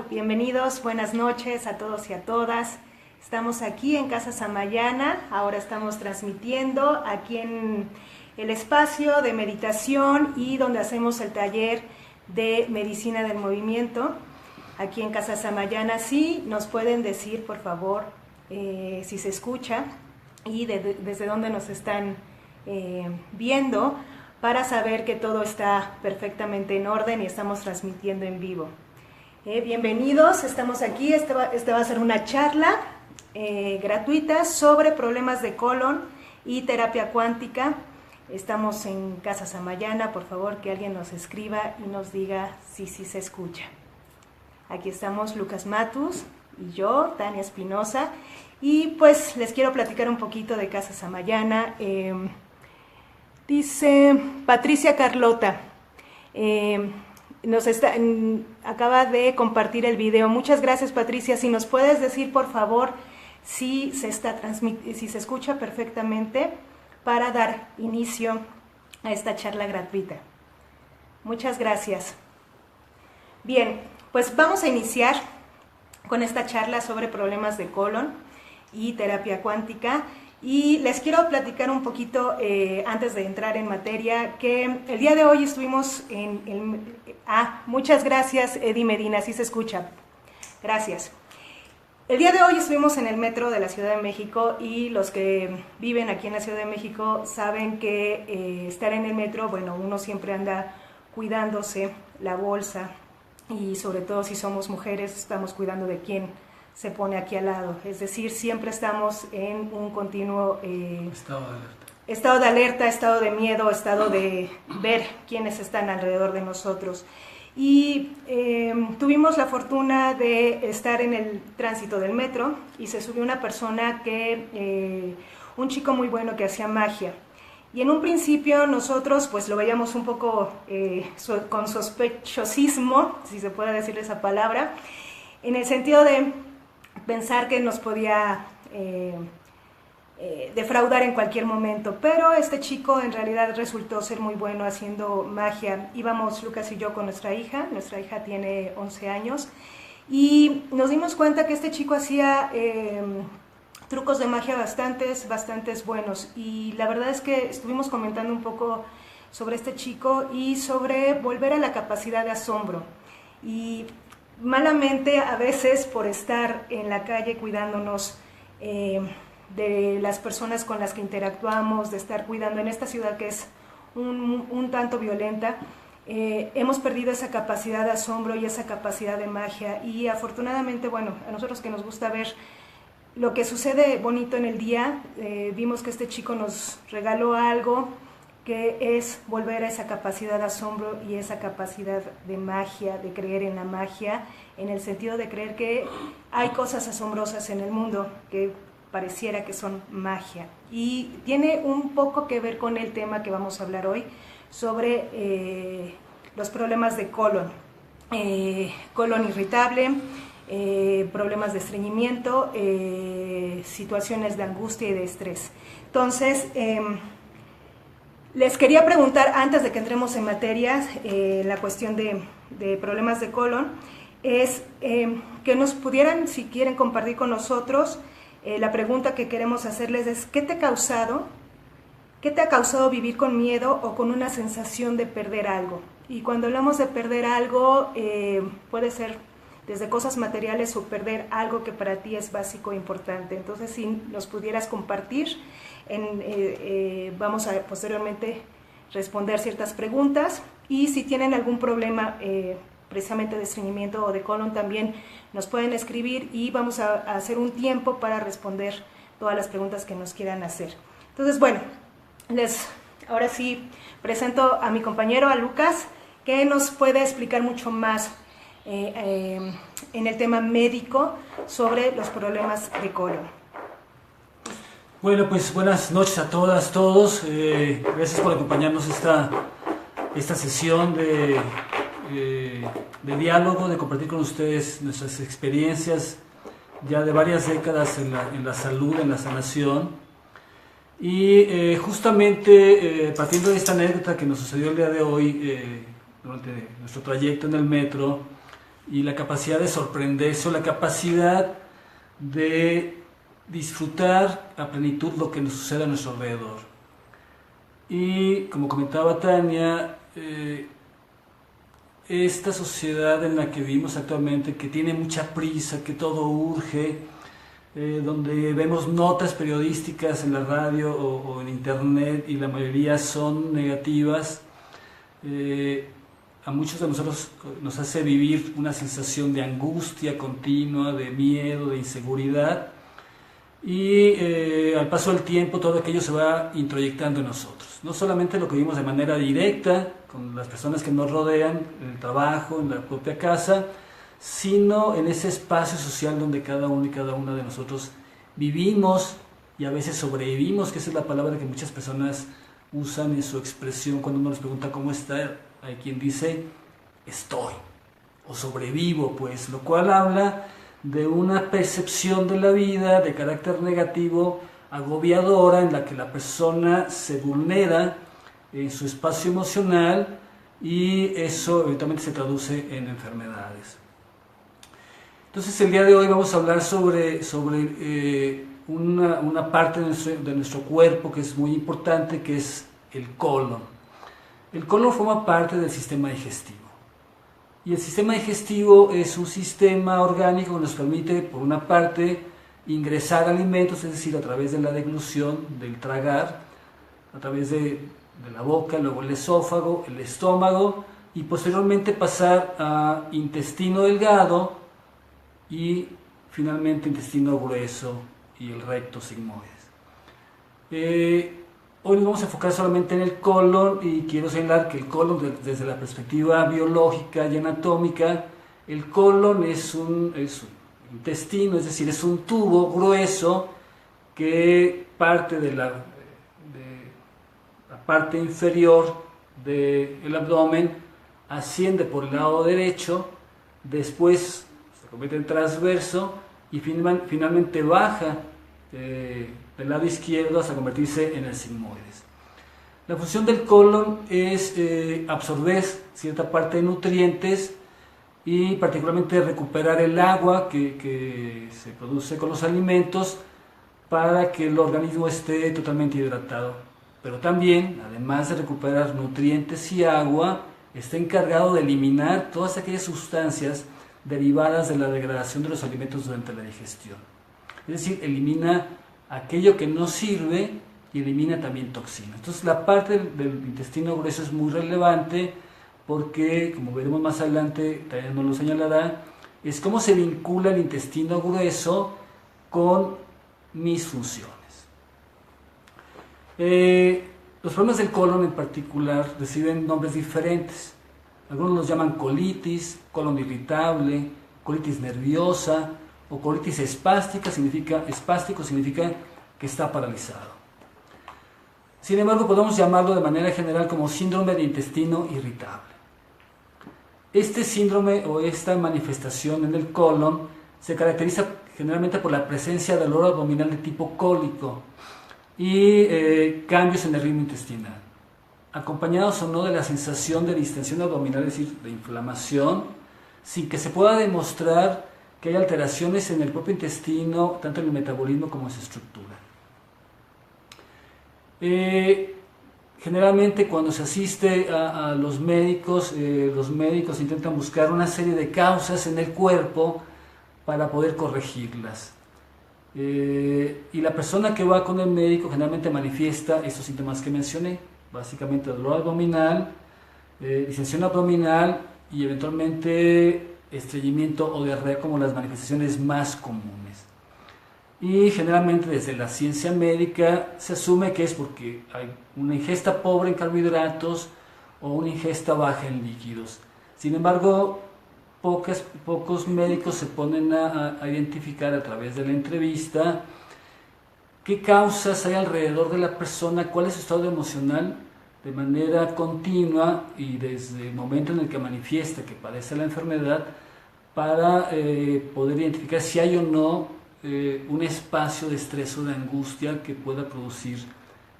bienvenidos, buenas noches a todos y a todas. Estamos aquí en Casa Samayana, ahora estamos transmitiendo aquí en el espacio de meditación y donde hacemos el taller de medicina del movimiento, aquí en Casa Samayana. Sí, nos pueden decir, por favor, si se escucha y desde dónde nos están viendo, para saber que todo está perfectamente en orden y estamos transmitiendo en vivo. Bienvenidos, estamos aquí, esta va a ser una charla gratuita sobre problemas de colon y terapia cuántica. Estamos en Casa Samayana, por favor que alguien nos escriba y nos diga si se escucha. Aquí estamos Lucas Matus y yo, Tania Espinosa, y pues les quiero platicar un poquito de Casa Samayana. Dice Patricia Carlota, acaba de compartir el video. Muchas gracias, Patricia. Si nos puedes decir, por favor, si se escucha perfectamente para dar inicio a esta charla gratuita. Muchas gracias. Bien, pues vamos a iniciar con esta charla sobre problemas de colon y terapia cuántica. Y les quiero platicar un poquito, antes de entrar en materia, que el día de hoy estuvimos muchas gracias, Eddie Medina, sí se escucha. Gracias. El día de hoy estuvimos en el metro de la Ciudad de México y los que viven aquí en la Ciudad de México saben que estar en el metro, bueno, uno siempre anda cuidándose la bolsa y sobre todo si somos mujeres estamos cuidando de quién se pone aquí al lado, es decir, siempre estamos en un continuo estado de alerta, estado de miedo, estado de ver quiénes están alrededor de nosotros. Y tuvimos la fortuna de estar en el tránsito del metro y se subió una persona un chico muy bueno que hacía magia. Y en un principio nosotros pues lo veíamos un poco con sospechosismo, si se puede decir esa palabra, en el sentido de pensar que nos podía defraudar en cualquier momento, pero este chico en realidad resultó ser muy bueno haciendo magia. Íbamos Lucas y yo con nuestra hija tiene 11 años, y nos dimos cuenta que este chico hacía trucos de magia bastantes buenos, y la verdad es que estuvimos comentando un poco sobre este chico y sobre volver a la capacidad de asombro. Y malamente a veces por estar en la calle cuidándonos de las personas con las que interactuamos, de estar cuidando en esta ciudad que es un tanto violenta, hemos perdido esa capacidad de asombro y esa capacidad de magia. Y afortunadamente, bueno, a nosotros que nos gusta ver lo que sucede bonito en el día, vimos que este chico nos regaló algo que es volver a esa capacidad de asombro y esa capacidad de magia, de creer en la magia, en el sentido de creer que hay cosas asombrosas en el mundo que pareciera que son magia. Y tiene un poco que ver con el tema que vamos a hablar hoy, sobre los problemas de colon irritable, problemas de estreñimiento, situaciones de angustia y de estrés. Entonces, les quería preguntar, antes de que entremos en materia, la cuestión de problemas de colon, es que nos pudieran, si quieren compartir con nosotros, la pregunta que queremos hacerles es, ¿qué te ha causado vivir con miedo o con una sensación de perder algo? Y cuando hablamos de perder algo, puede ser desde cosas materiales o perder algo que para ti es básico e importante. Entonces, si nos pudieras compartir, vamos a posteriormente responder ciertas preguntas, y si tienen algún problema precisamente de estreñimiento o de colon, también nos pueden escribir y vamos a hacer un tiempo para responder todas las preguntas que nos quieran hacer. Entonces, bueno, ahora sí presento a mi compañero, a Lucas, que nos puede explicar mucho más en el tema médico sobre los problemas de colon. Bueno, pues buenas noches a todas, todos. Gracias por acompañarnos esta sesión de diálogo, de compartir con ustedes nuestras experiencias ya de varias décadas en la salud, en la sanación. Y justamente partiendo de esta anécdota que nos sucedió el día de hoy, durante nuestro trayecto en el metro, y la capacidad de sorprenderse o la capacidad de disfrutar a plenitud lo que nos sucede a nuestro alrededor. Y como comentaba Tania, esta sociedad en la que vivimos actualmente, que tiene mucha prisa, que todo urge, donde vemos notas periodísticas en la radio o en internet y la mayoría son negativas, a muchos de nosotros nos hace vivir una sensación de angustia continua, de miedo, de inseguridad, y al paso del tiempo todo aquello se va introyectando en nosotros. No solamente lo que vivimos de manera directa con las personas que nos rodean, en el trabajo, en la propia casa, sino en ese espacio social donde cada uno y cada una de nosotros vivimos y a veces sobrevivimos, que esa es la palabra que muchas personas usan en su expresión cuando uno les pregunta cómo está. Hay quien dice estoy o sobrevivo, pues, lo cual habla de una percepción de la vida de carácter negativo, agobiadora, en la que la persona se vulnera en su espacio emocional y eso eventualmente se traduce en enfermedades. Entonces el día de hoy vamos a hablar sobre una parte de nuestro cuerpo que es muy importante, que es el colon. El colon forma parte del sistema digestivo. Y el sistema digestivo es un sistema orgánico que nos permite, por una parte, ingresar alimentos, es decir, a través de la deglución, del tragar, a través de la boca, luego el esófago, el estómago, y posteriormente pasar a intestino delgado y finalmente intestino grueso y el recto sigmoides. Hoy nos vamos a enfocar solamente en el colon y quiero señalar que el colon, desde la perspectiva biológica y anatómica, el colon es un intestino, es decir, es un tubo grueso que parte de la parte inferior del abdomen, asciende por el lado derecho, después se convierte en transverso y finalmente baja del lado izquierdo hasta convertirse en el sigmoides. La función del colon es absorber cierta parte de nutrientes y particularmente recuperar el agua que se produce con los alimentos para que el organismo esté totalmente hidratado. Pero también, además de recuperar nutrientes y agua, está encargado de eliminar todas aquellas sustancias derivadas de la degradación de los alimentos durante la digestión. Es decir, elimina aquello que no sirve y elimina también toxinas. Entonces la parte del intestino grueso es muy relevante porque, como veremos más adelante, también nos lo señalará, es cómo se vincula el intestino grueso con mis funciones. Los problemas del colon en particular reciben nombres diferentes. Algunos los llaman colitis, colon irritable, colitis nerviosa o colitis espástica. Espástico significa que está paralizado. Sin embargo, podemos llamarlo de manera general como síndrome de intestino irritable. Este síndrome o esta manifestación en el colon se caracteriza generalmente por la presencia de dolor abdominal de tipo cólico y cambios en el ritmo intestinal, acompañados o no de la sensación de distensión abdominal, es decir, de inflamación, sin que se pueda demostrar que hay alteraciones en el propio intestino, tanto en el metabolismo como en su estructura. Generalmente cuando se asiste a los médicos intentan buscar una serie de causas en el cuerpo para poder corregirlas. Y la persona que va con el médico generalmente manifiesta estos síntomas que mencioné, básicamente dolor abdominal, distensión abdominal y eventualmente estreñimiento o diarrea como las manifestaciones más comunes. Y generalmente desde la ciencia médica se asume que es porque hay una ingesta pobre en carbohidratos o una ingesta baja en líquidos. Sin embargo, pocos médicos se ponen a identificar a través de la entrevista qué causas hay alrededor de la persona, cuál es su estado emocional de manera continua y desde el momento en el que manifiesta que padece la enfermedad para poder identificar si hay o no un espacio de estrés o de angustia que pueda producir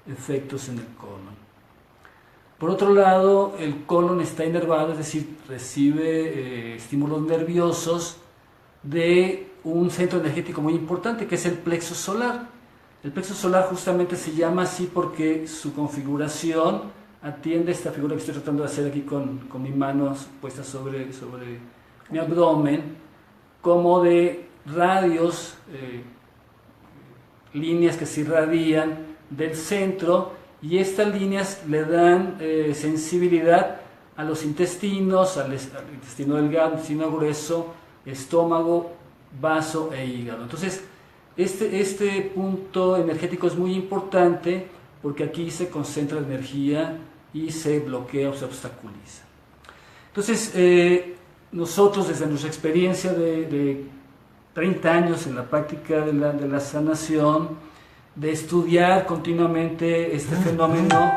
efectos en el colon. Por otro lado, el colon está inervado, es decir, recibe estímulos nerviosos de un centro energético muy importante, que es el plexo solar. El plexo solar justamente se llama así porque su configuración atiende a esta figura que estoy tratando de hacer aquí con mis manos puestas sobre mi abdomen, como de radios, líneas que se irradian del centro, y estas líneas le dan sensibilidad a los intestinos, al intestino delgado, intestino grueso, estómago, vaso e hígado. Entonces, este punto energético es muy importante porque aquí se concentra la energía y se bloquea o se obstaculiza. Entonces, nosotros desde nuestra experiencia de 30 años en la práctica de la sanación, de estudiar continuamente este fenómeno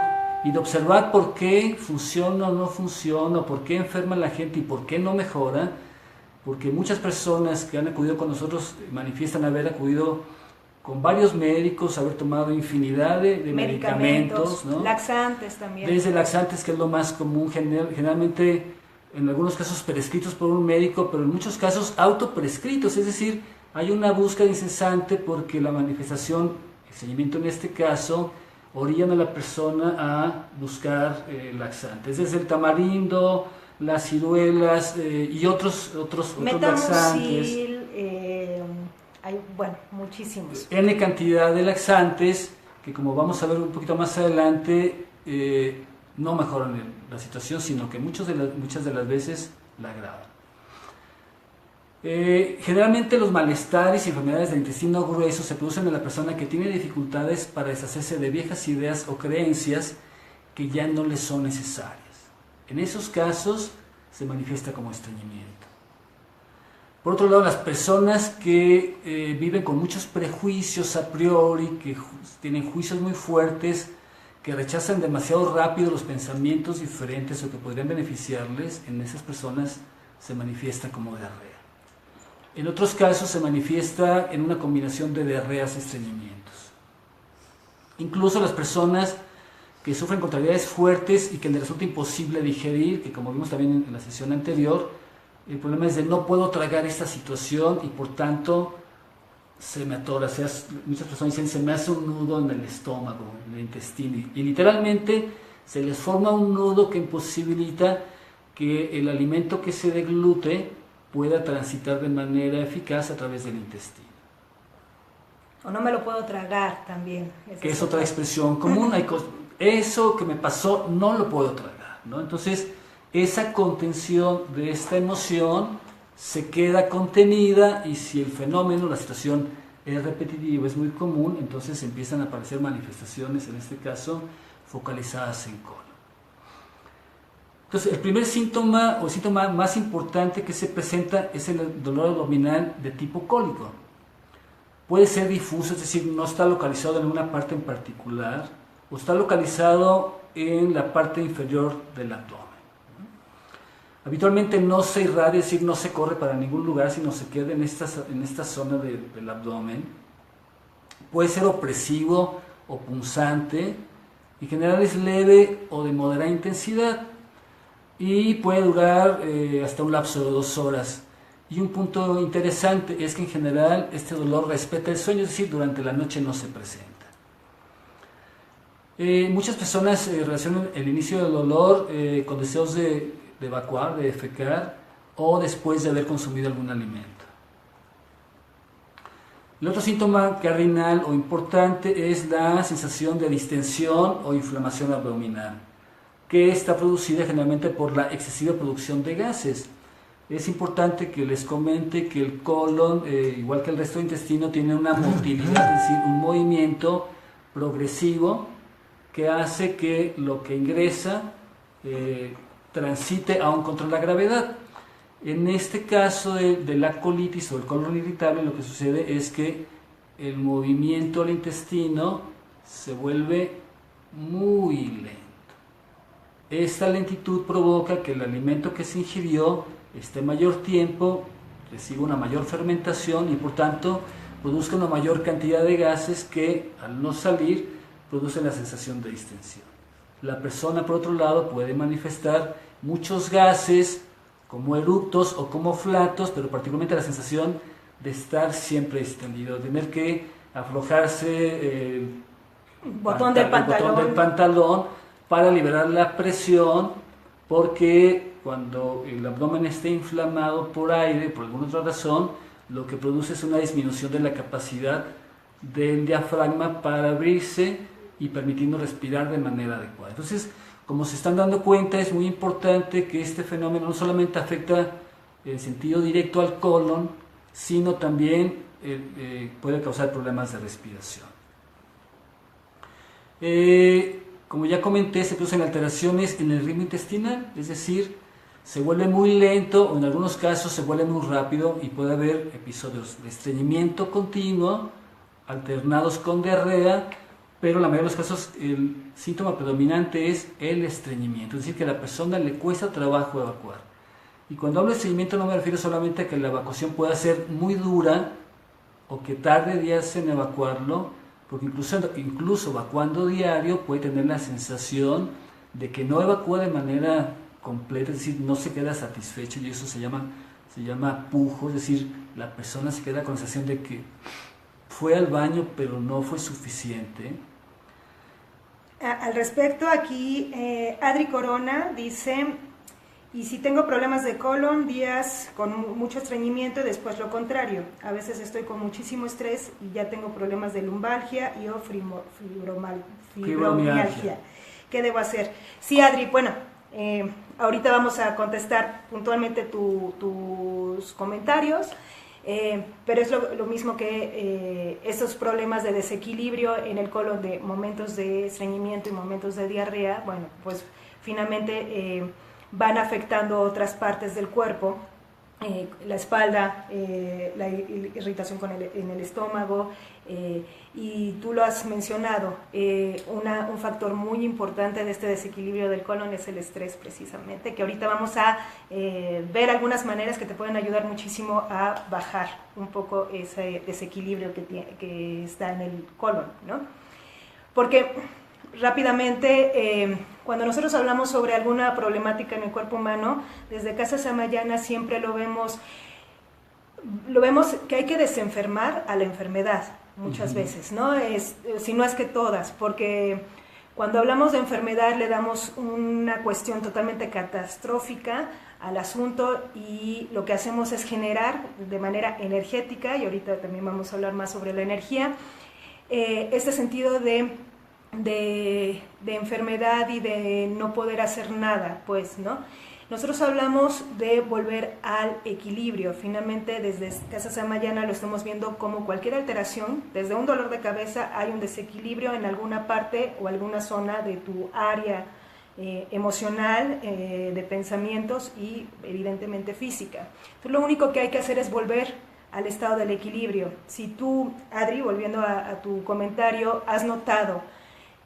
y de observar por qué funciona o no funciona, por qué enferma la gente y por qué no mejora, porque muchas personas que han acudido con nosotros manifiestan haber acudido con varios médicos, haber tomado infinidad de medicamentos, ¿no? Laxantes también. Desde laxantes, que es lo más común, generalmente en algunos casos prescritos por un médico, pero en muchos casos autoprescritos, es decir, hay una búsqueda incesante porque la manifestación, el seguimiento en este caso, orillan a la persona a buscar laxantes, desde el tamarindo, las ciruelas y otros laxantes. Hay, bueno, muchísimos. N cantidad de laxantes que, como vamos a ver un poquito más adelante, no mejoran la situación, sino que muchas de las veces la agravan. Generalmente los malestares y enfermedades del intestino grueso se producen en la persona que tiene dificultades para deshacerse de viejas ideas o creencias que ya no le son necesarias. En esos casos se manifiesta como estreñimiento. Por otro lado, las personas que viven con muchos prejuicios a priori, que tienen juicios muy fuertes, que rechazan demasiado rápido los pensamientos diferentes o que podrían beneficiarles, en esas personas se manifiesta como diarrea. En otros casos se manifiesta en una combinación de diarreas y estreñimientos. Incluso las personas que sufren contrariedades fuertes y que les resulta imposible digerir, que como vimos también en la sesión anterior, el problema es de no puedo tragar esta situación y por tanto se me atora. O sea, muchas personas dicen se me hace un nudo en el estómago, en el intestino, y literalmente se les forma un nudo que imposibilita que el alimento que se deglute pueda transitar de manera eficaz a través del intestino. O no me lo puedo tragar también. Que es otra expresión común. Eso que me pasó no lo puedo tragar, ¿no? Entonces, esa contención de esta emoción se queda contenida, y si el fenómeno, la situación es repetitiva, es muy común, entonces empiezan a aparecer manifestaciones, en este caso, focalizadas en colon. Entonces, el primer síntoma o síntoma más importante que se presenta es el dolor abdominal de tipo cólico. Puede ser difuso, es decir, no está localizado en una parte en particular, o está localizado en la parte inferior del abdomen. Habitualmente no se irradia, es decir, no se corre para ningún lugar, sino se queda en esta zona del abdomen. Puede ser opresivo o punzante, en general es leve o de moderada intensidad, y puede durar hasta un lapso de 2 horas. Y un punto interesante es que en general este dolor respeta el sueño, es decir, durante la noche no se presenta. Muchas personas relacionan el inicio del dolor con deseos de evacuar, de defecar, o después de haber consumido algún alimento. El otro síntoma cardinal o importante es la sensación de distensión o inflamación abdominal, que está producida generalmente por la excesiva producción de gases. Es importante que les comente que el colon, igual que el resto del intestino, tiene una motilidad, es decir, un movimiento progresivo que hace que lo que ingresa transite aún contra la gravedad. En este caso de la colitis o el colon irritable, lo que sucede es que el movimiento del intestino se vuelve muy lento. Esta lentitud provoca que el alimento que se ingirió esté mayor tiempo, reciba una mayor fermentación y por tanto produzca una mayor cantidad de gases que al no salir producen la sensación de distensión. la persona por otro lado puede manifestar muchos gases como eructos o como flatos, pero particularmente la sensación de estar siempre distendido, tener que aflojarse el botón del pantalón para liberar la presión, porque cuando el abdomen esté inflamado por aire, por alguna otra razón, lo que produce es una disminución de la capacidad del diafragma para abrirse y permitiendo respirar de manera adecuada. Entonces, como se están dando cuenta, es muy importante que este fenómeno no solamente afecta en sentido directo al colon, sino también puede causar problemas de respiración. Como ya comenté, se producen alteraciones en el ritmo intestinal, es decir, se vuelve muy lento o en algunos casos se vuelve muy rápido y puede haber episodios de estreñimiento continuo alternados con diarrea, pero en la mayoría de los casos el síntoma predominante es el estreñimiento, es decir, que a la persona le cuesta trabajo evacuar. Y cuando hablo de estreñimiento no me refiero solamente a que la evacuación pueda ser muy dura o que tarde días en evacuarlo, porque incluso evacuando diario puede tener la sensación de que no evacúa de manera completa, es decir, no se queda satisfecho, y eso se llama pujo, es decir, la persona se queda con la sensación de que fue al baño pero no fue suficiente. Al respecto, aquí Adri Corona dice: y si tengo problemas de colon, días con mucho estreñimiento y después lo contrario. A veces estoy con muchísimo estrés y ya tengo problemas de lumbalgia y o fibromialgia. ¿Qué debo hacer? Sí, Adri, bueno, ahorita vamos a contestar puntualmente tus comentarios, pero es lo mismo que estos problemas de desequilibrio en el colon, de momentos de estreñimiento y momentos de diarrea, bueno, pues finalmente van afectando otras partes del cuerpo, la espalda, la irritación en el estómago, y tú lo has mencionado, un factor muy importante de este desequilibrio del colon es el estrés, precisamente, que ahorita vamos a ver algunas maneras que te pueden ayudar muchísimo a bajar un poco ese desequilibrio que está en el colon, ¿no? Porque rápidamente, cuando nosotros hablamos sobre alguna problemática en el cuerpo humano, desde Casa Samayana siempre lo vemos que hay que desenfermar a la enfermedad muchas veces, ¿no? Si no es que todas, porque cuando hablamos de enfermedad le damos una cuestión totalmente catastrófica al asunto y lo que hacemos es generar de manera energética, y ahorita también vamos a hablar más sobre la energía, este sentido de enfermedad y de no poder hacer nada, pues, ¿no? Nosotros hablamos de volver al equilibrio. Finalmente, desde Casa Samayana lo estamos viendo como cualquier alteración. Desde un dolor de cabeza hay un desequilibrio en alguna parte o alguna zona de tu área emocional, de pensamientos y evidentemente física. Entonces, lo único que hay que hacer es volver al estado del equilibrio. Si tú, Adri, volviendo a tu comentario, has notado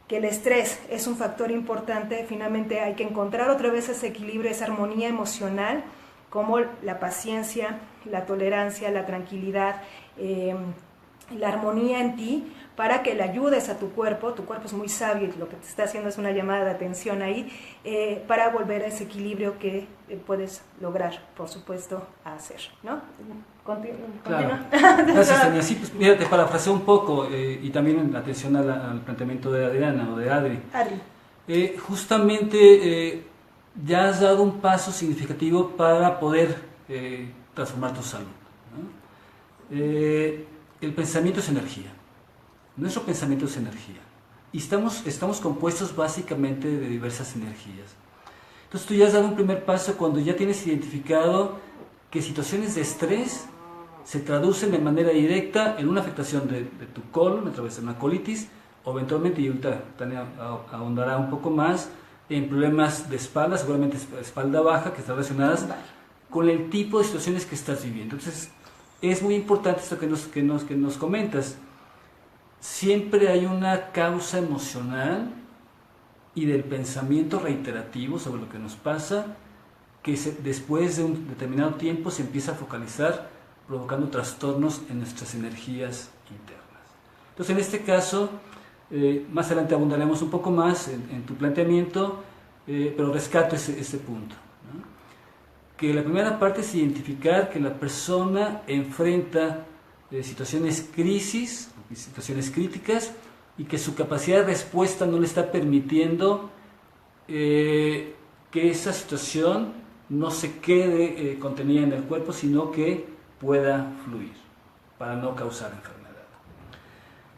que el estrés es un factor importante, finalmente hay que encontrar otra vez ese equilibrio, esa armonía emocional, como la paciencia, la tolerancia, la tranquilidad, la armonía en ti, para que le ayudes a tu cuerpo es muy sabio, lo que te está haciendo es una llamada de atención ahí, para volver a ese equilibrio que puedes lograr, por supuesto, a hacer, ¿no? Claro. Gracias, Tania. Sí, pues mira, te parafraseo un poco y también en atención al planteamiento de Adriana o de Adri. Justamente ya has dado un paso significativo para poder transformar tu salud, ¿no? El pensamiento es energía. Nuestro pensamiento es energía. Y estamos compuestos básicamente de diversas energías. Entonces tú ya has dado un primer paso cuando ya tienes identificado que situaciones de estrés se traducen de manera directa en una afectación de tu colon a través de una colitis, o eventualmente, y ahorita Tania ahondará un poco más, en problemas de espalda, seguramente espalda baja, que están relacionadas con el tipo de situaciones que estás viviendo. Entonces, es muy importante esto que nos comentas. Siempre hay una causa emocional y del pensamiento reiterativo sobre lo que nos pasa, que después de un determinado tiempo se empieza a focalizar, provocando trastornos en nuestras energías internas. Entonces, en este caso, Más adelante abundaremos un poco más en tu planteamiento, pero rescato ese punto, ¿no? Que la primera parte es identificar que la persona enfrenta situaciones crisis, situaciones críticas, y que su capacidad de respuesta no le está permitiendo que esa situación no se quede contenida en el cuerpo, sino que pueda fluir para no causar enfermedad.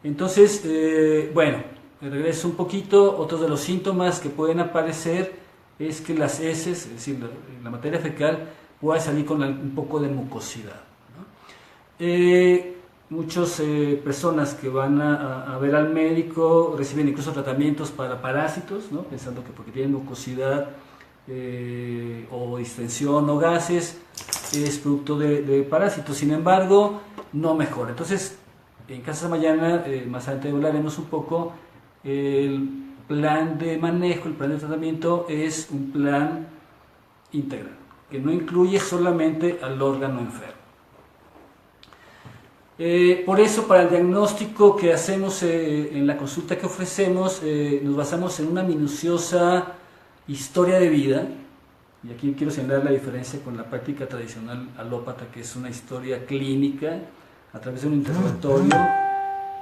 Entonces, bueno, regreso un poquito. Otro de los síntomas que pueden aparecer es que las heces, es decir, la materia fecal, pueda salir con un poco de mucosidad, ¿no? Muchas personas que van a ver al médico reciben incluso tratamientos para parásitos, ¿no? Pensando que porque tienen mucosidad o distensión o gases es producto de parásitos. Sin embargo, no mejora. Entonces, en Casa Samayana, más adelante hablaremos un poco, el plan de manejo, el plan de tratamiento es un plan integral, que no incluye solamente al órgano enfermo. Por eso, para el diagnóstico que hacemos en la consulta que ofrecemos, nos basamos en una minuciosa historia de vida, y aquí quiero señalar la diferencia con la práctica tradicional alópata, que es una historia clínica a través de un interrogatorio.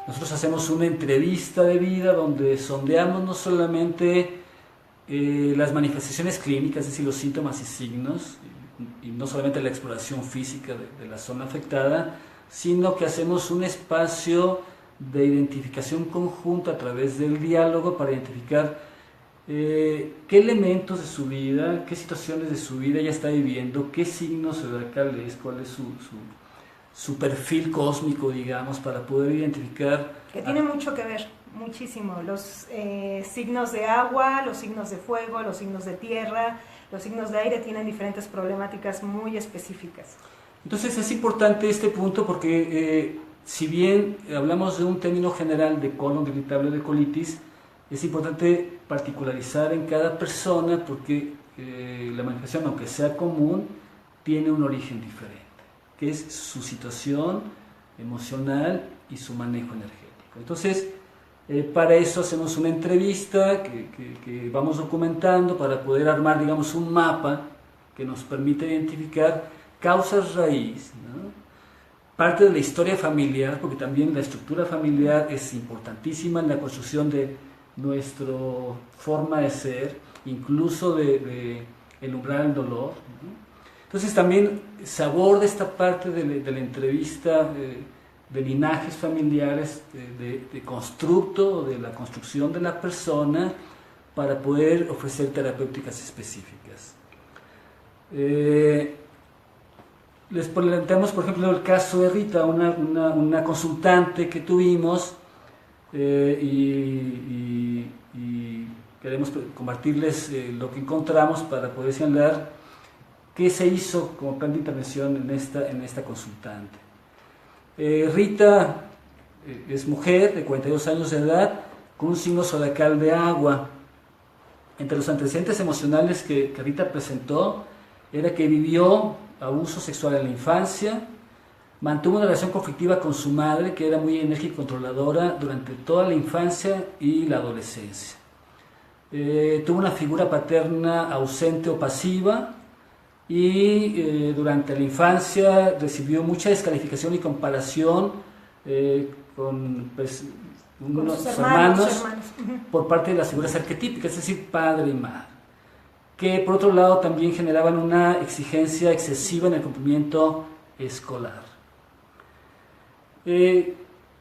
Nosotros hacemos una entrevista de vida donde sondeamos no solamente las manifestaciones clínicas, es decir, los síntomas y signos, y no solamente la exploración física de la zona afectada, sino que hacemos un espacio de identificación conjunta a través del diálogo para identificar qué elementos de su vida, qué situaciones de su vida ella está viviendo, qué signos zodiacales, cuál es su perfil cósmico, digamos, para poder identificar. Que tiene mucho que ver, muchísimo. Los signos de agua, los signos de fuego, los signos de tierra, los signos de aire tienen diferentes problemáticas muy específicas. Entonces es importante este punto porque si bien hablamos de un término general de colon irritable o de colitis, es importante particularizar en cada persona porque la manifestación, aunque sea común, tiene un origen diferente, que es su situación emocional y su manejo energético. Entonces, para eso hacemos una entrevista que vamos documentando para poder armar, digamos, un mapa que nos permite identificar causas raíz, ¿no? Parte de la historia familiar, porque también la estructura familiar es importantísima en la construcción de nuestra forma de ser, incluso de el umbral del dolor, ¿no? Entonces también se aborda esta parte de la entrevista de linajes familiares, de constructo, de la construcción de la persona, para poder ofrecer terapéuticas específicas. Les planteamos, por ejemplo, el caso de Rita, una consultante que tuvimos, y queremos compartirles lo que encontramos para poder señalar qué se hizo como plan de intervención en esta consultante. Rita es mujer de 42 años de edad con un signo zodiacal de agua. Entre los antecedentes emocionales que Rita presentó era que vivió abuso sexual en la infancia, mantuvo una relación conflictiva con su madre, que era muy enérgica y controladora durante toda la infancia y la adolescencia. Tuvo una figura paterna ausente o pasiva y durante la infancia recibió mucha descalificación y comparación con unos hermanos por parte de las figuras arquetípicas, es decir, padre y madre, que por otro lado también generaban una exigencia excesiva en el cumplimiento escolar.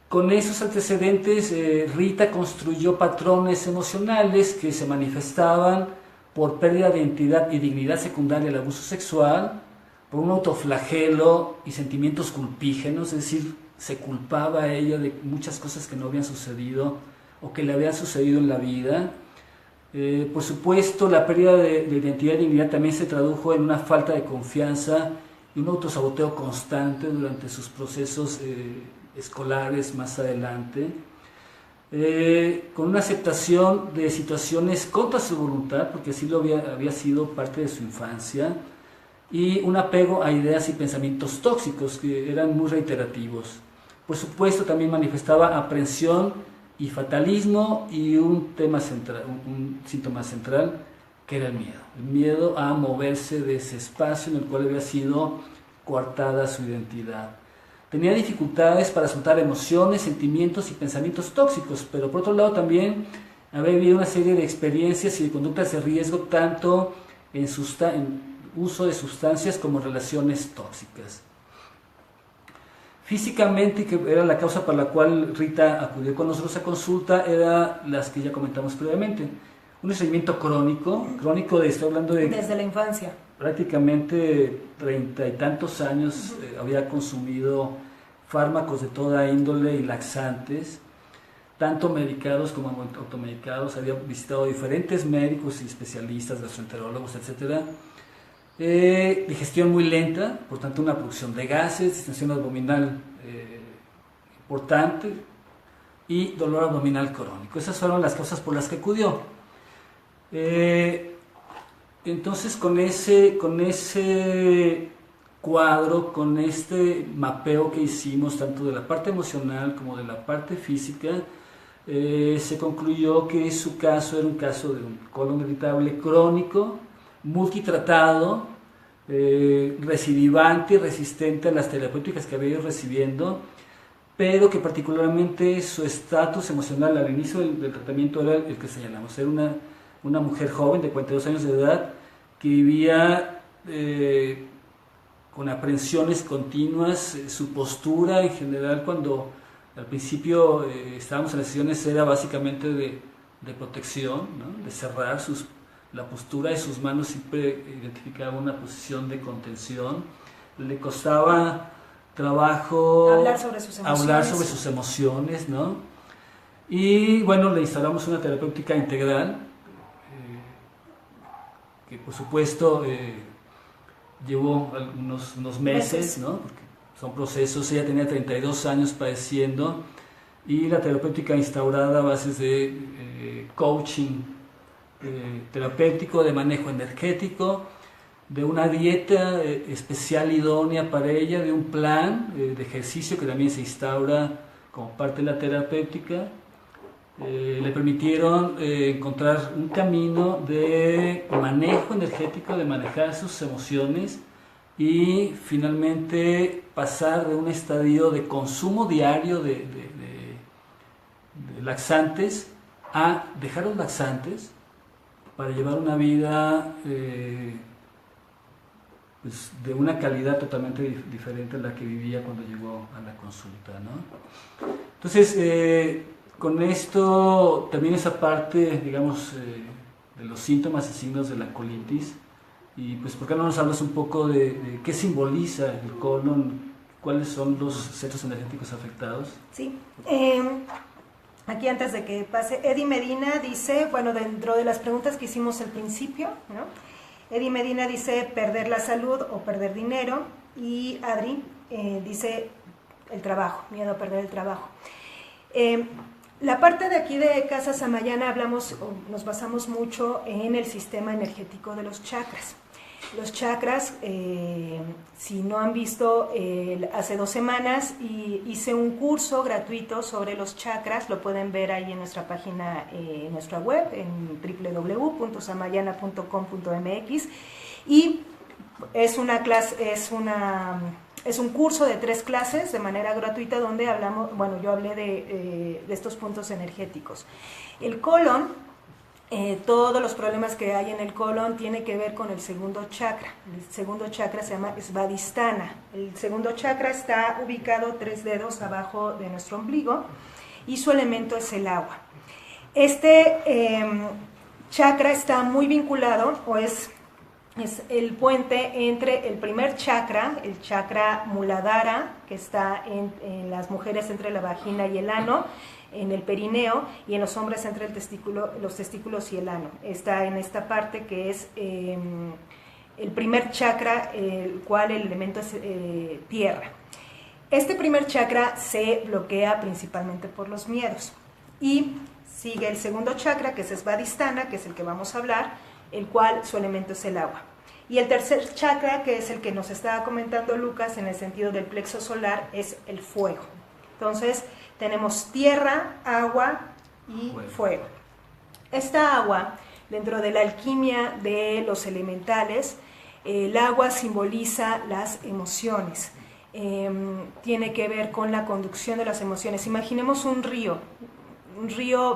Con esos antecedentes, Rita construyó patrones emocionales que se manifestaban por pérdida de identidad y dignidad secundaria al abuso sexual, por un autoflagelo y sentimientos culpígenos, es decir, se culpaba a ella de muchas cosas que no habían sucedido o que le habían sucedido en la vida. Por supuesto, la pérdida de identidad y dignidad también se tradujo en una falta de confianza y un autosaboteo constante durante sus procesos escolares más adelante, con una aceptación de situaciones contra su voluntad, porque así lo había sido parte de su infancia, y un apego a ideas y pensamientos tóxicos que eran muy reiterativos. Por supuesto, también manifestaba aprensión y fatalismo, y un tema central, un síntoma central, que era el miedo a moverse de ese espacio en el cual había sido coartada su identidad. Tenía dificultades para soltar emociones, sentimientos y pensamientos tóxicos, pero por otro lado también había vivido una serie de experiencias y de conductas de riesgo, tanto en uso de sustancias como en relaciones tóxicas. Físicamente, que era la causa por la cual Rita acudió con nosotros a consulta, era las que ya comentamos previamente. Un estreñimiento crónico estoy hablando de... Desde la infancia. Prácticamente 30 y tantos años había consumido fármacos de toda índole y laxantes, tanto medicados como automedicados. Había visitado diferentes médicos y especialistas, gastroenterólogos, etc. Digestión muy lenta, por tanto una producción de gases, distensión abdominal importante y dolor abdominal crónico. Esas fueron las causas por las que acudió. Entonces con ese cuadro, con este mapeo que hicimos, tanto de la parte emocional como de la parte física, se concluyó que su caso era un caso de un colon irritable crónico, multitratado, recidivante y resistente a las terapéuticas que había ido recibiendo, pero que particularmente su estatus emocional al inicio del tratamiento era el que señalamos. Era una mujer joven de 42 años de edad que vivía con aprensiones continuas. Su postura en general, cuando al principio estábamos en las sesiones, era básicamente de protección, ¿no? De cerrar la postura de sus manos, siempre identificaba una posición de contención. Le costaba trabajo hablar sobre sus emociones, ¿no? Y bueno, le instalamos una terapéutica integral, que por supuesto llevó unos meses, ¿no? Porque son procesos. Ella tenía 32 años padeciendo, y la terapéutica instaurada a bases de coaching terapéutico, de manejo energético, de una dieta especial idónea para ella, de un plan de ejercicio que también se instaura como parte de la terapéutica. Le permitieron encontrar un camino de manejo energético, de manejar sus emociones, y finalmente pasar de un estadio de consumo diario de laxantes a dejar los laxantes para llevar una vida pues de una calidad totalmente diferente a la que vivía cuando llegó a la consulta, ¿no? Entonces, con esto también esa parte, digamos, de los síntomas y signos de la colitis. Y pues, ¿por qué no nos hablas un poco de qué simboliza el colon? ¿Cuáles son los centros energéticos afectados? Sí. Aquí, antes de que pase, Eddie Medina dice, bueno, dentro de las preguntas que hicimos al principio, ¿no? Eddie Medina dice perder la salud o perder dinero, y Adri dice el trabajo, miedo a perder el trabajo. La parte de aquí de Casa Samayana nos basamos mucho en el sistema energético de los chakras. Los chakras, si no han visto, hace 2 semanas hice un curso gratuito sobre los chakras. Lo pueden ver ahí en nuestra página, en nuestra web, en www.samayana.com.mx, y es un curso de 3 clases de manera gratuita, donde yo hablé de estos puntos energéticos. El colon, todos los problemas que hay en el colon tiene que ver con el segundo chakra. El segundo chakra se llama Svadhisthana. El segundo chakra está ubicado 3 dedos abajo de nuestro ombligo, y su elemento es el agua. Este chakra está muy vinculado, o es el puente entre el primer chakra, el chakra Muladhara, que está en las mujeres entre la vagina y el ano, en el perineo, y en los hombres entre los testículos y el ano. Está en esta parte que es el primer chakra, el cual el elemento es tierra. Este primer chakra se bloquea principalmente por los miedos, y sigue el segundo chakra, que es Svadhisthana, que es el que vamos a hablar, el cual su elemento es el agua. Y el tercer chakra, que es el que nos estaba comentando Lucas en el sentido del plexo solar, es el fuego. Entonces tenemos tierra, agua y fuego. Esta agua, dentro de la alquimia de los elementales, el agua simboliza las emociones. Tiene que ver con la conducción de las emociones. Imaginemos un río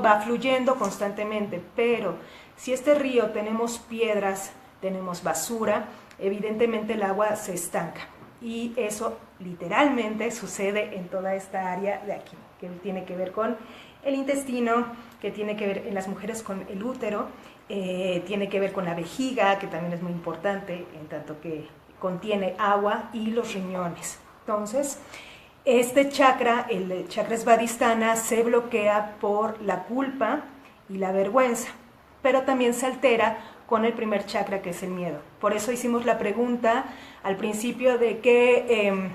va fluyendo constantemente, pero si este río tenemos piedras, tenemos basura, evidentemente el agua se estanca, y eso literalmente sucede en toda esta área de aquí, que tiene que ver con el intestino, que tiene que ver en las mujeres con el útero, tiene que ver con la vejiga, que también es muy importante en tanto que contiene agua, y los riñones. Entonces, este chakra, el chakra svadhisthana, se bloquea por la culpa y la vergüenza, pero también se altera con el primer chakra, que es el miedo. Por eso hicimos la pregunta al principio de qué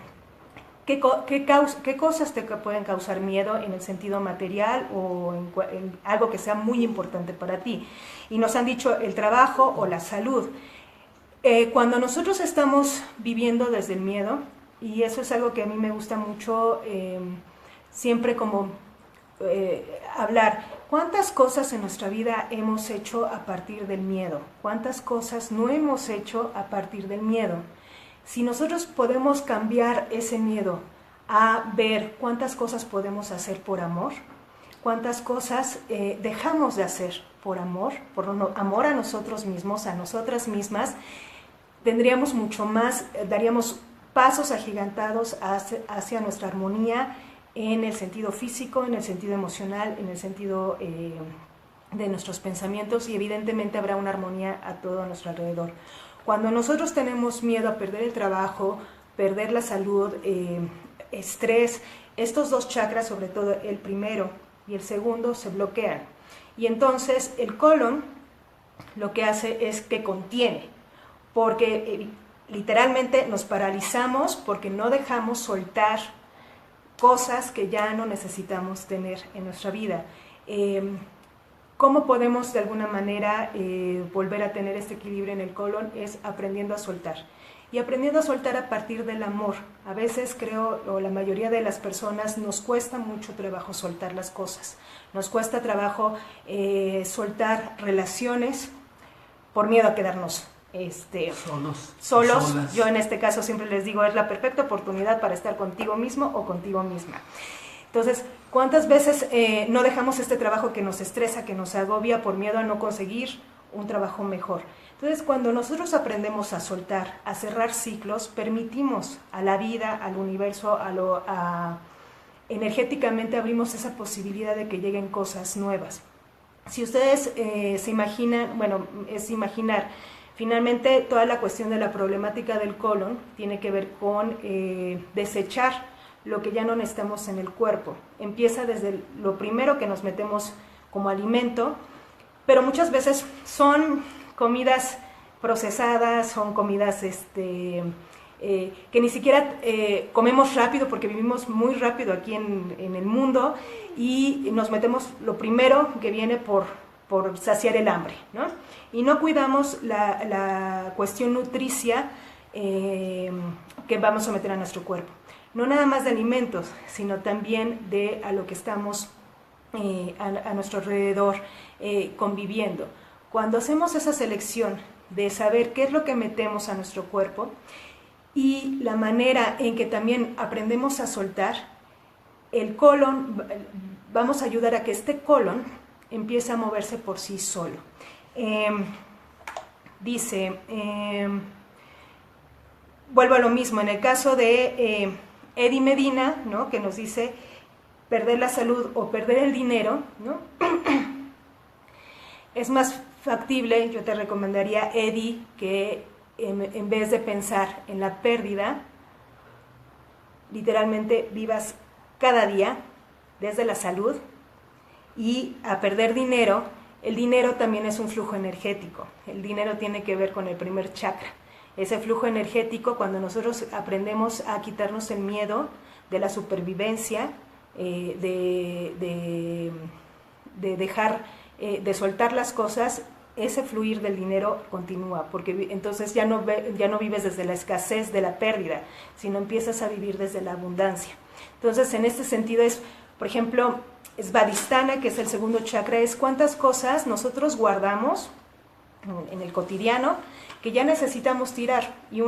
cosas te pueden causar miedo en el sentido material o en algo que sea muy importante para ti. Y nos han dicho el trabajo o la salud. Cuando nosotros estamos viviendo desde el miedo, y eso es algo que a mí me gusta mucho, siempre como hablar, ¿cuántas cosas en nuestra vida hemos hecho a partir del miedo? ¿Cuántas cosas no hemos hecho a partir del miedo? Si nosotros podemos cambiar ese miedo a ver cuántas cosas podemos hacer por amor, cuántas cosas dejamos de hacer por amor a nosotros mismos, a nosotras mismas, tendríamos mucho más, daríamos pasos agigantados hacia nuestra armonía en el sentido físico, en el sentido emocional, en el sentido de nuestros pensamientos, y evidentemente habrá una armonía a todo nuestro alrededor. Cuando nosotros tenemos miedo a perder el trabajo, perder la salud, estrés, estos dos chakras, sobre todo el primero y el segundo, se bloquean. Y entonces el colon lo que hace es que contiene, porque literalmente nos paralizamos porque no dejamos soltar cosas que ya no necesitamos tener en nuestra vida. ¿Cómo podemos de alguna manera volver a tener este equilibrio en el colon? Es aprendiendo a soltar. Y aprendiendo a soltar a partir del amor. A veces creo, o la mayoría de las personas, nos cuesta mucho trabajo soltar las cosas. Nos cuesta trabajo soltar relaciones por miedo a quedarnos solos. Yo en este caso siempre les digo, es la perfecta oportunidad para estar contigo mismo o contigo misma. Entonces, ¿cuántas veces no dejamos este trabajo que nos estresa, que nos agobia por miedo a no conseguir un trabajo mejor? Entonces, cuando nosotros aprendemos a soltar, a cerrar ciclos, permitimos a la vida, al universo, energéticamente abrimos esa posibilidad de que lleguen cosas nuevas. Si ustedes se imaginan, bueno, es imaginar, finalmente toda la cuestión de la problemática del colon tiene que ver con desechar lo que ya no necesitamos en el cuerpo. Empieza desde lo primero que nos metemos como alimento, pero muchas veces son comidas procesadas, son comidas que ni siquiera comemos rápido porque vivimos muy rápido aquí en el mundo, y nos metemos lo primero que viene por saciar el hambre, ¿no? Y no cuidamos la cuestión nutricia que vamos a meter a nuestro cuerpo. No nada más de alimentos, sino también de a lo que estamos a nuestro alrededor conviviendo. Cuando hacemos esa selección de saber qué es lo que metemos a nuestro cuerpo y la manera en que también aprendemos a soltar, el colon, vamos a ayudar a que este colon empiece a moverse por sí solo. Vuelvo a lo mismo, en el caso de Eddie Medina, ¿no?, que nos dice perder la salud o perder el dinero, ¿no? Es más factible, yo te recomendaría, Eddie, que en vez de pensar en la pérdida, literalmente vivas cada día desde la salud. Y a perder dinero, el dinero también es un flujo energético. El dinero tiene que ver con el primer chakra. Ese flujo energético, cuando nosotros aprendemos a quitarnos el miedo de la supervivencia, de dejar, de soltar las cosas, ese fluir del dinero continúa, porque entonces ya no vives desde la escasez de la pérdida, sino empiezas a vivir desde la abundancia. Entonces, en este sentido es, por ejemplo, Svadhisthana, que es el segundo chakra, es cuántas cosas nosotros guardamos en el cotidiano que ya necesitamos tirar. Y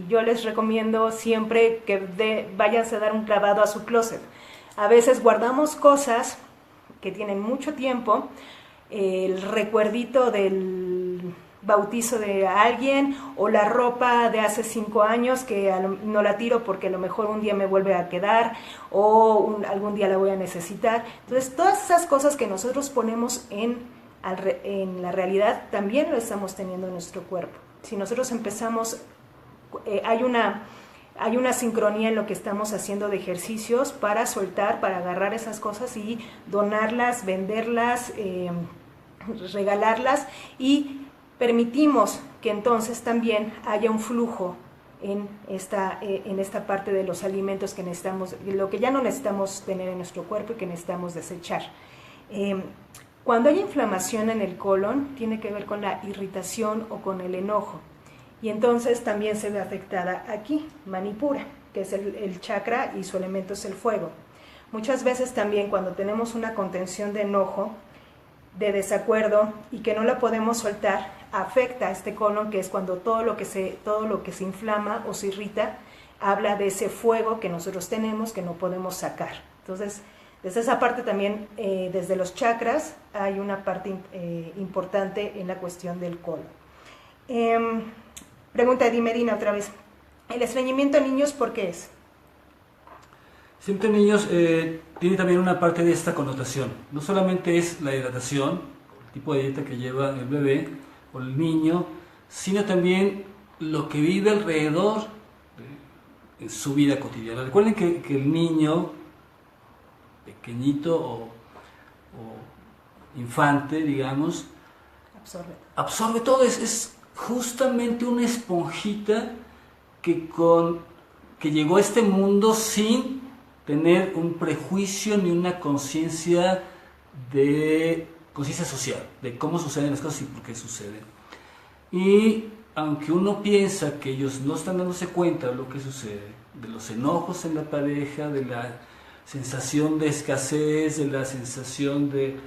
yo les recomiendo siempre que váyanse a dar un clavado a su closet. A veces guardamos cosas que tienen mucho tiempo, el recuerdito del bautizo de alguien o la ropa de hace 5 años que no la tiro porque a lo mejor un día me vuelve a quedar o algún día la voy a necesitar. Entonces todas esas cosas que nosotros ponemos en la realidad también lo estamos teniendo en nuestro cuerpo. Si nosotros empezamos, hay una sincronía en lo que estamos haciendo de ejercicios para soltar, para agarrar esas cosas y donarlas, venderlas, regalarlas, y permitimos que entonces también haya un flujo en esta parte de los alimentos que necesitamos, lo que ya no necesitamos tener en nuestro cuerpo y que necesitamos desechar. Cuando hay inflamación en el colon, tiene que ver con la irritación o con el enojo. Y entonces también se ve afectada aquí, Manipura, que es el chakra y su elemento es el fuego. Muchas veces también cuando tenemos una contención de enojo, de desacuerdo y que no la podemos soltar, afecta a este colon, que es cuando todo lo que se inflama o se irrita, habla de ese fuego que nosotros tenemos que no podemos sacar. Entonces, desde esa parte también, desde los chakras, hay una parte importante en la cuestión del colon. Pregunta de Medina otra vez. ¿El estreñimiento en niños por qué es? Siempre en niños tiene también una parte de esta connotación. No solamente es la hidratación, el tipo de dieta que lleva el bebé o el niño, sino también lo que vive alrededor en su vida cotidiana. Recuerden que el niño pequeñito o infante, digamos, absorbe todo, es justamente una esponjita que llegó a este mundo sin tener un prejuicio ni una conciencia social, de cómo suceden las cosas y por qué suceden. Y aunque uno piensa que ellos no están dándose cuenta de lo que sucede, de los enojos en la pareja, de la sensación de escasez, de la sensación de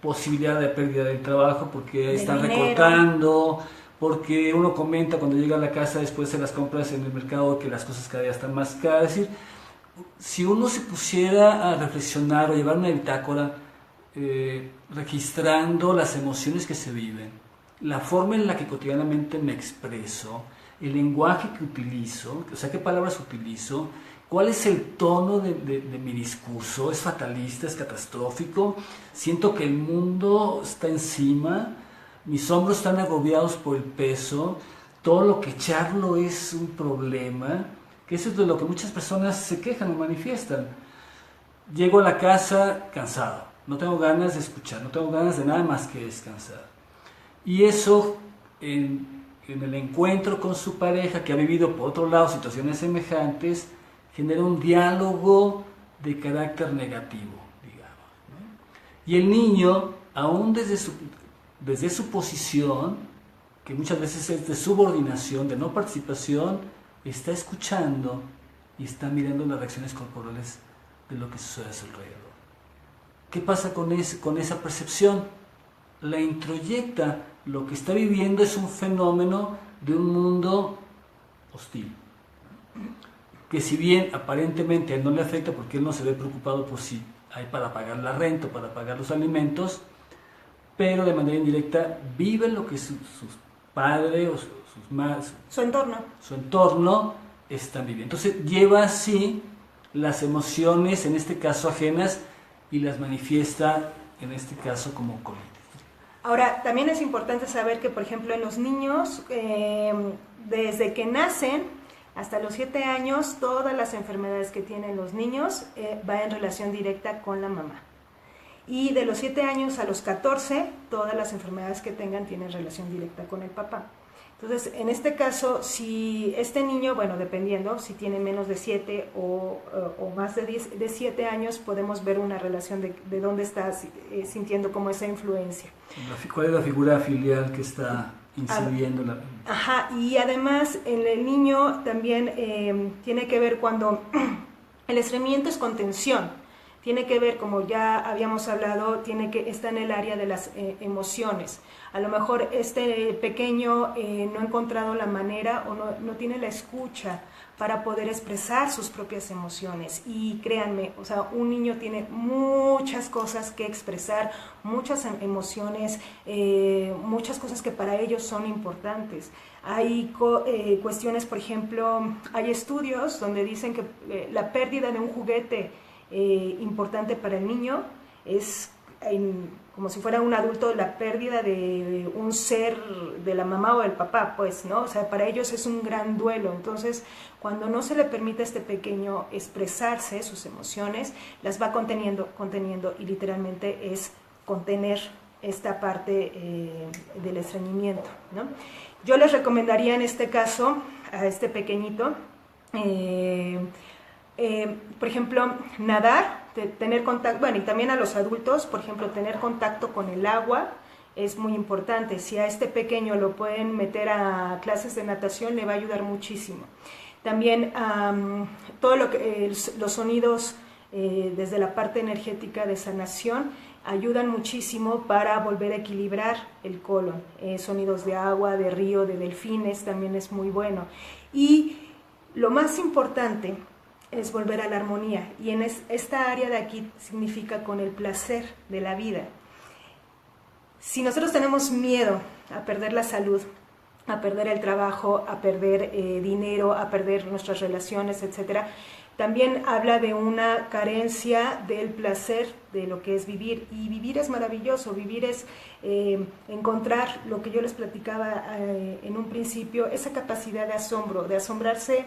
posibilidad de pérdida del trabajo porque están recortando, porque uno comenta cuando llega a la casa después de las compras en el mercado que las cosas cada día están más caras. Es decir, si uno se pusiera a reflexionar o llevar una bitácora registrando las emociones que se viven, la forma en la que cotidianamente me expreso, el lenguaje que utilizo, o sea, qué palabras utilizo, cuál es el tono de mi discurso, es fatalista, es catastrófico, siento que el mundo está encima, mis hombros están agobiados por el peso, todo lo que charlo es un problema, que eso es de lo que muchas personas se quejan o manifiestan. Llego a la casa cansado, no tengo ganas de escuchar, no tengo ganas de nada más que descansar. Y eso en el encuentro con su pareja, que ha vivido por otro lado situaciones semejantes, genera un diálogo de carácter negativo, digamos, ¿no? Y el niño, aún desde su posición, que muchas veces es de subordinación, de no participación, está escuchando y está mirando las reacciones corporales de lo que sucede a su alrededor. ¿Qué pasa con esa percepción? La introyecta. Lo que está viviendo es un fenómeno de un mundo hostil, que si bien aparentemente a él no le afecta porque él no se ve preocupado por si hay para pagar la renta, para pagar los alimentos, pero de manera indirecta vive lo que sus padres o su entorno están viviendo. Entonces lleva así las emociones, en este caso ajenas, y las manifiesta en este caso como colitis. Ahora, también es importante saber que, por ejemplo, en los niños, desde que nacen hasta los 7 años, todas las enfermedades que tienen los niños va en relación directa con la mamá. Y de los 7 años a los 14, todas las enfermedades que tengan tienen relación directa con el papá. Entonces, en este caso, si este niño, bueno, dependiendo, si tiene menos de 7 o más de 7 años, podemos ver una relación de dónde está sintiendo como esa influencia. ¿Cuál es la figura filial que está incidiendo? Ajá, y además en el niño también tiene que ver cuando el estreñimiento es contención. tiene que ver, como ya habíamos hablado, está en el área de las emociones. A lo mejor este pequeño no ha encontrado la manera o no tiene la escucha para poder expresar sus propias emociones. Y créanme, o sea, un niño tiene muchas cosas que expresar, muchas emociones, muchas cosas que para ellos son importantes. Hay cuestiones, por ejemplo, hay estudios donde dicen que la pérdida de un juguete importante para el niño es como si fuera un adulto, la pérdida de un ser, de la mamá o del papá, pues, ¿no? O sea, para ellos es un gran duelo. Entonces, cuando no se le permite a este pequeño expresarse sus emociones, las va conteniendo, y literalmente es contener esta parte del estreñimiento, ¿no? Yo les recomendaría en este caso a este pequeñito, por ejemplo, nadar, tener contacto, bueno, y también a los adultos, por ejemplo, tener contacto con el agua es muy importante. Si a este pequeño lo pueden meter a clases de natación, le va a ayudar muchísimo. También todo los sonidos desde la parte energética de sanación ayudan muchísimo para volver a equilibrar el colon. Sonidos de agua, de río, de delfines también es muy bueno. Y lo más importante es volver a la armonía, y en esta área de aquí significa con el placer de la vida. Si nosotros tenemos miedo a perder la salud, a perder el trabajo, a perder dinero, a perder nuestras relaciones, etc., también habla de una carencia del placer de lo que es vivir. Y vivir es maravilloso, vivir es encontrar lo que yo les platicaba en un principio, esa capacidad de asombro, de asombrarse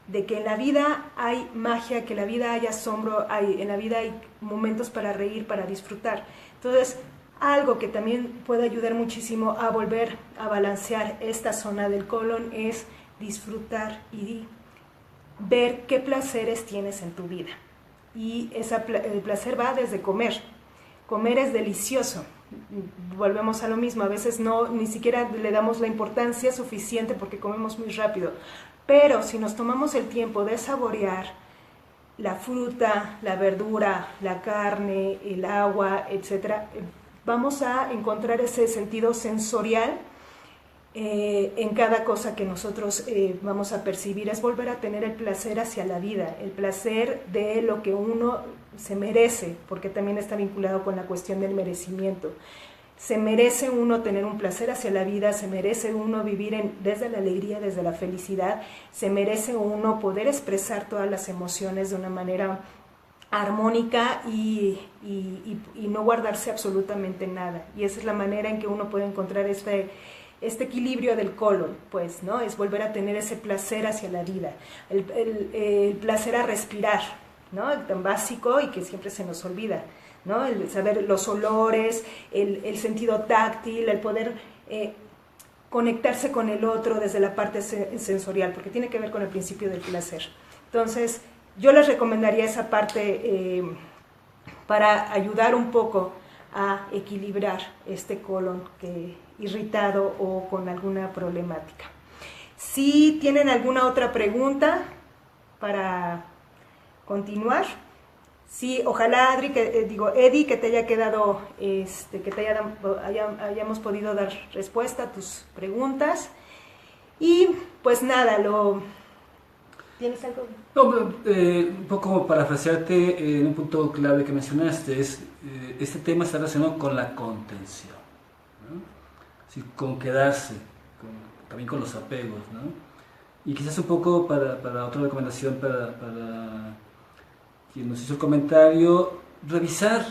de que en la vida hay magia, que en la vida hay asombro, en la vida hay momentos para reír, para disfrutar. Entonces, algo que también puede ayudar muchísimo a volver a balancear esta zona del colon es disfrutar y ver qué placeres tienes en tu vida. Y el placer va desde comer. Comer es delicioso. Volvemos a lo mismo, a veces ni siquiera le damos la importancia suficiente porque comemos muy rápido. Pero si nos tomamos el tiempo de saborear la fruta, la verdura, la carne, el agua, etc., vamos a encontrar ese sentido sensorial en cada cosa que nosotros vamos a percibir. Es volver a tener el placer hacia la vida, el placer de lo que uno se merece, porque también está vinculado con la cuestión del merecimiento. Se merece uno tener un placer hacia la vida, se merece uno vivir desde la alegría, desde la felicidad, se merece uno poder expresar todas las emociones de una manera armónica y no guardarse absolutamente nada. Y esa es la manera en que uno puede encontrar este equilibrio del colon, pues, ¿no? Es volver a tener ese placer hacia la vida, el placer a respirar, ¿no? Tan básico y que siempre se nos olvida, ¿no? El saber los olores, el sentido táctil, el poder conectarse con el otro desde la parte sensorial, porque tiene que ver con el principio del placer. Entonces, yo les recomendaría esa parte para ayudar un poco a equilibrar este colon irritado o con alguna problemática. Si tienen alguna otra pregunta para continuar. Sí, ojalá, Eddie, que te haya quedado, que hayamos podido dar respuesta a tus preguntas. Y pues nada, ¿tienes algo? No, un poco parafrasearte en un punto clave que mencionaste, este tema está relacionado con la contención, ¿no? Así, con quedarse, también con los apegos, ¿no? Y quizás un poco para otra recomendación para quien nos hizo el comentario, revisar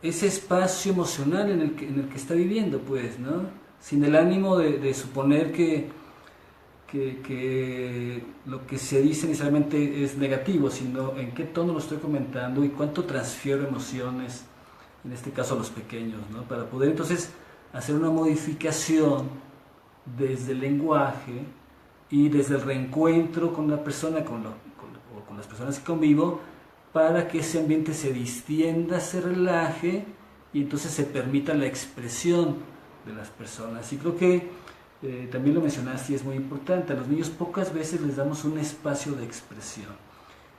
ese espacio emocional en el que está viviendo, pues, ¿no? Sin el ánimo de suponer que lo que se dice inicialmente es negativo, sino en qué tono lo estoy comentando y cuánto transfiero emociones, en este caso a los pequeños, ¿no? Para poder entonces hacer una modificación desde el lenguaje y desde el reencuentro con la persona, con las personas que convivo, para que ese ambiente se distienda, se relaje y entonces se permita la expresión de las personas. Y creo que también lo mencionaste y es muy importante, a los niños pocas veces les damos un espacio de expresión.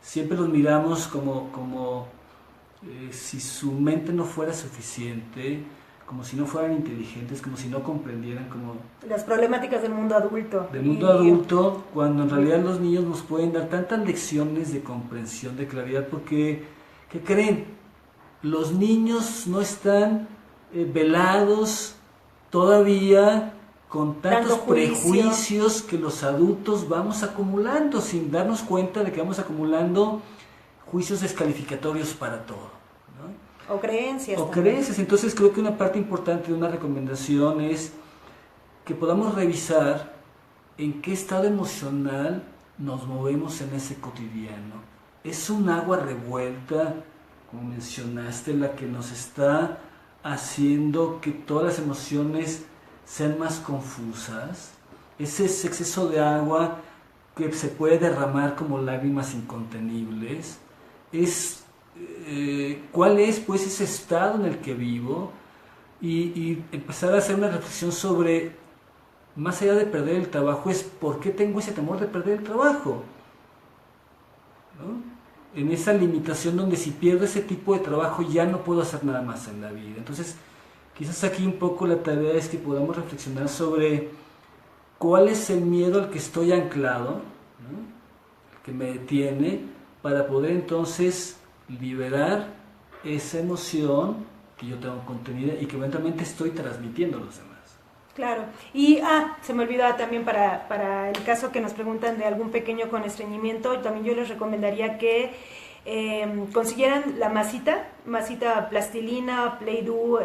siempre los miramos como si su mente no fuera suficiente, como si no fueran inteligentes, como si no comprendieran como las problemáticas del mundo adulto. Cuando en realidad los niños nos pueden dar tantas lecciones de comprensión, de claridad, porque, ¿qué creen? Los niños no están velados todavía con tantos prejuicios que los adultos vamos acumulando sin darnos cuenta de que vamos acumulando juicios descalificatorios para todo, ¿no? O creencias. Entonces creo que una parte importante de una recomendación es que podamos revisar en qué estado emocional nos movemos en ese cotidiano. Es un agua revuelta, como mencionaste, la que nos está haciendo que todas las emociones sean más confusas. Ese exceso de agua que se puede derramar como lágrimas incontenibles. ¿Cuál es pues ese estado en el que vivo? Y empezar a hacer una reflexión sobre, más allá de perder el trabajo, es ¿por qué tengo ese temor de perder el trabajo? ¿No? En esa limitación donde si pierdo ese tipo de trabajo ya no puedo hacer nada más en la vida. Entonces, quizás aquí un poco la tarea es que podamos reflexionar sobre cuál es el miedo al que estoy anclado, ¿no? Que me detiene, para poder entonces liberar esa emoción que yo tengo contenida y que eventualmente estoy transmitiendo a los demás. Claro, y se me olvidaba también para el caso que nos preguntan de algún pequeño con estreñimiento, también yo les recomendaría que consiguieran la masita plastilina, Play-Doh,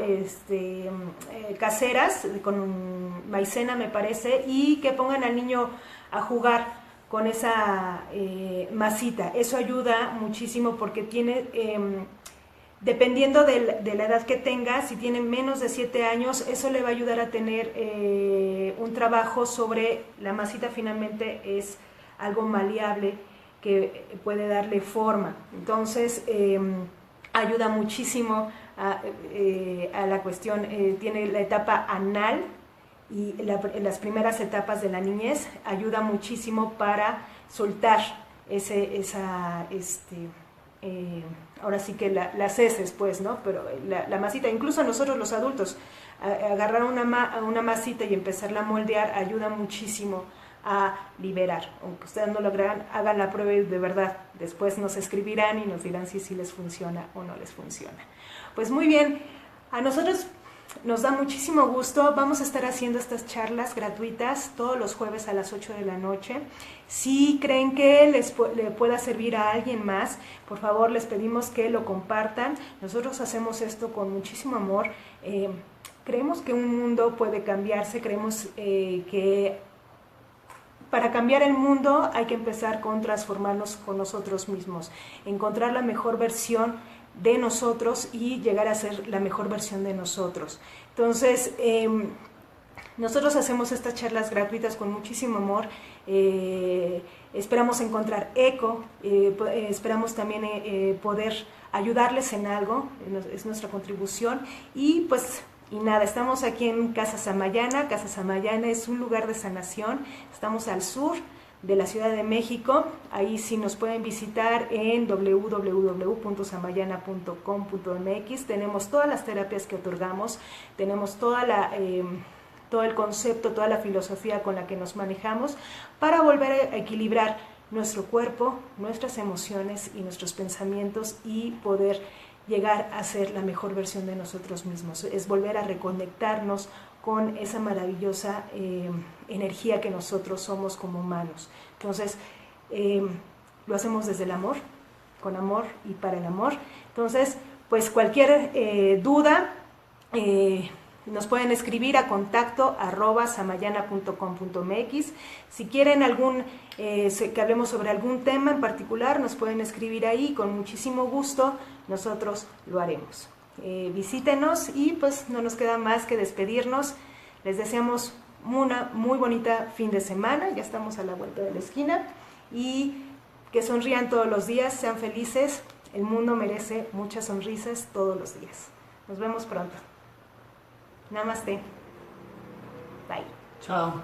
caseras, con maicena me parece, y que pongan al niño a jugar con esa masita. Eso ayuda muchísimo porque tiene... dependiendo de la edad que tenga, si tiene menos de 7 años, eso le va a ayudar a tener un trabajo sobre la masita. Finalmente es algo maleable que puede darle forma. Entonces, ayuda muchísimo a la cuestión. Tiene la etapa anal y las primeras etapas de la niñez, ayuda muchísimo para soltar ahora sí que las heces, pues, ¿no? Pero la masita, incluso nosotros los adultos, agarrar una masita y empezarla a moldear ayuda muchísimo a liberar. Aunque ustedes no lo crean, hagan la prueba y de verdad después nos escribirán y nos dirán si les funciona o no les funciona. Pues muy bien, a nosotros nos da muchísimo gusto. Vamos a estar haciendo estas charlas gratuitas todos los jueves a las 8 de la noche. Si creen que le pueda servir a alguien más, por favor les pedimos que lo compartan. Nosotros hacemos esto con muchísimo amor. Creemos que un mundo puede cambiarse, creemos que para cambiar el mundo hay que empezar con transformarnos con nosotros mismos, encontrar la mejor versión de nosotros y llegar a ser la mejor versión de nosotros. Entonces, nosotros hacemos estas charlas gratuitas con muchísimo amor. Esperamos encontrar eco, esperamos también poder ayudarles en algo, es nuestra contribución. Y pues, nada, estamos aquí en Casa Samayana. Casa Samayana es un lugar de sanación. Estamos al sur de la Ciudad de México. Ahí sí nos pueden visitar en www.samayana.com.mx. Tenemos todas las terapias que otorgamos, tenemos todo el concepto, toda la filosofía con la que nos manejamos para volver a equilibrar nuestro cuerpo, nuestras emociones y nuestros pensamientos y poder llegar a ser la mejor versión de nosotros mismos. Es volver a reconectarnos con esa maravillosa energía que nosotros somos como humanos. Entonces, lo hacemos desde el amor, con amor y para el amor. Entonces, pues cualquier duda, nos pueden escribir a contacto@samayana.com.mx. Si quieren que hablemos sobre algún tema en particular, nos pueden escribir ahí, con muchísimo gusto nosotros lo haremos. Visítenos y pues no nos queda más que despedirnos. Les deseamos una muy bonita fin de semana, ya estamos a la vuelta de la esquina, y que sonrían todos los días, sean felices. El mundo merece muchas sonrisas todos los días. Nos vemos pronto. Namaste. Bye. Chao.